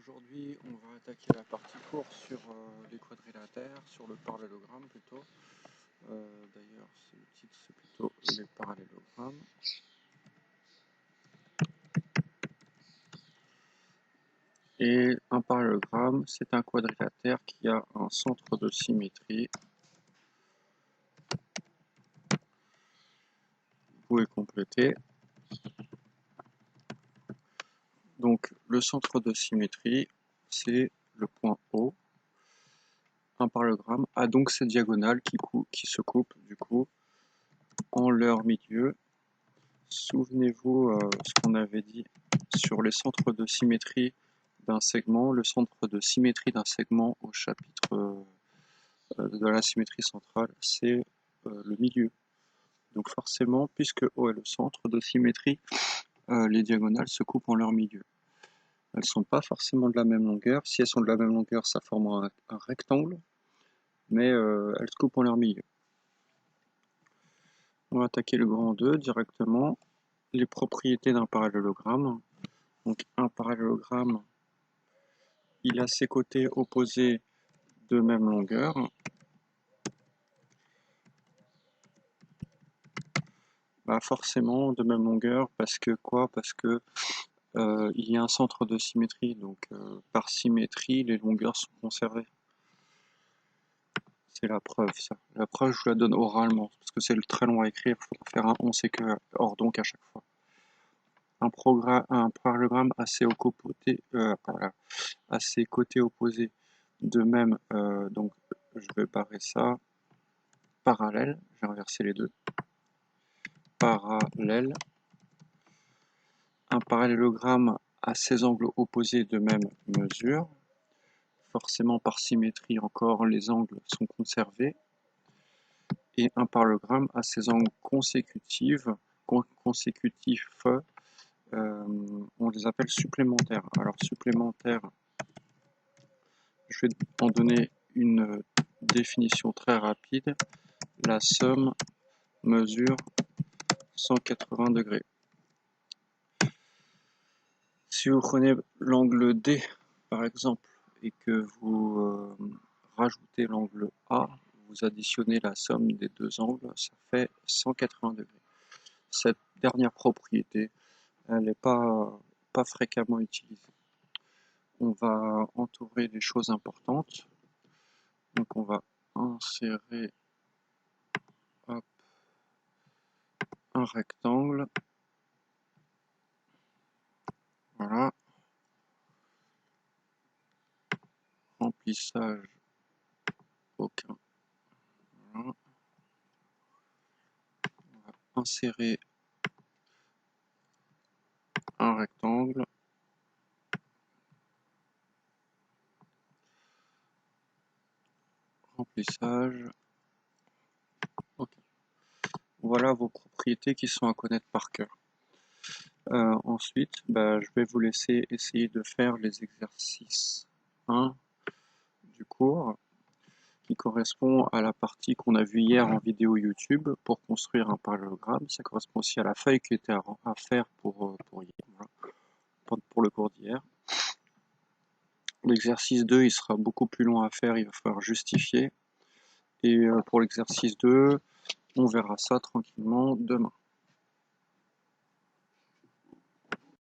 Aujourd'hui, on va attaquer la partie cours sur les quadrilatères, sur le parallélogramme plutôt. D'ailleurs, le titre c'est plutôt les parallélogrammes. Et un parallélogramme, c'est un quadrilatère qui a un centre de symétrie. Vous pouvez compléter. Donc, le centre de symétrie, c'est le point O. Un parallélogramme a donc cette diagonale qui se coupe du coup en leur milieu. Souvenez-vous ce qu'on avait dit sur les centres de symétrie d'un segment. Le centre de symétrie d'un segment au chapitre de la symétrie centrale, c'est le milieu. Donc forcément, puisque O est le centre de symétrie, les diagonales se coupent en leur milieu. Elles ne sont pas forcément de la même longueur. Si elles sont de la même longueur, ça formera un rectangle, mais elles se coupent en leur milieu. On va attaquer le grand 2 directement. Les propriétés d'un parallélogramme. Donc un parallélogramme, il a ses côtés opposés de même longueur. Bah forcément de même longueur, parce que quoi? Parce que il y a un centre de symétrie, donc par symétrie, les longueurs sont conservées. C'est la preuve, ça. La preuve, je vous la donne oralement, parce que c'est très long à écrire, il faut faire un on sait que hors donc à chaque fois. Un parallélogramme a ses côtés opposés de même, donc je vais barrer ça, parallèle, je vais inverser les deux, parallèle. Un parallélogramme a ses angles opposés de même mesure. Forcément, par symétrie encore, les angles sont conservés. Et un parallélogramme a ses angles consécutifs, on les appelle supplémentaires. Alors, supplémentaires, je vais en donner une définition très rapide. La somme mesure 180 degrés. Si vous prenez l'angle D, par exemple, et que vous rajoutez l'angle A, vous additionnez la somme des deux angles, ça fait 180 degrés. Cette dernière propriété, elle n'est pas fréquemment utilisée. On va entourer des choses importantes. Donc on va insérer un rectangle. Voilà. Remplissage aucun. Voilà. On va insérer un rectangle. Remplissage. Ok. Voilà vos propriétés qui sont à connaître par cœur. Ensuite, je vais vous laisser essayer de faire les exercices 1 du cours, qui correspond à la partie qu'on a vue hier en vidéo YouTube pour construire un parallélogramme. Ça correspond aussi à la feuille qui était à faire pour le cours d'hier. L'exercice 2, il sera beaucoup plus long à faire, il va falloir justifier. Et pour l'exercice 2, on verra ça tranquillement demain.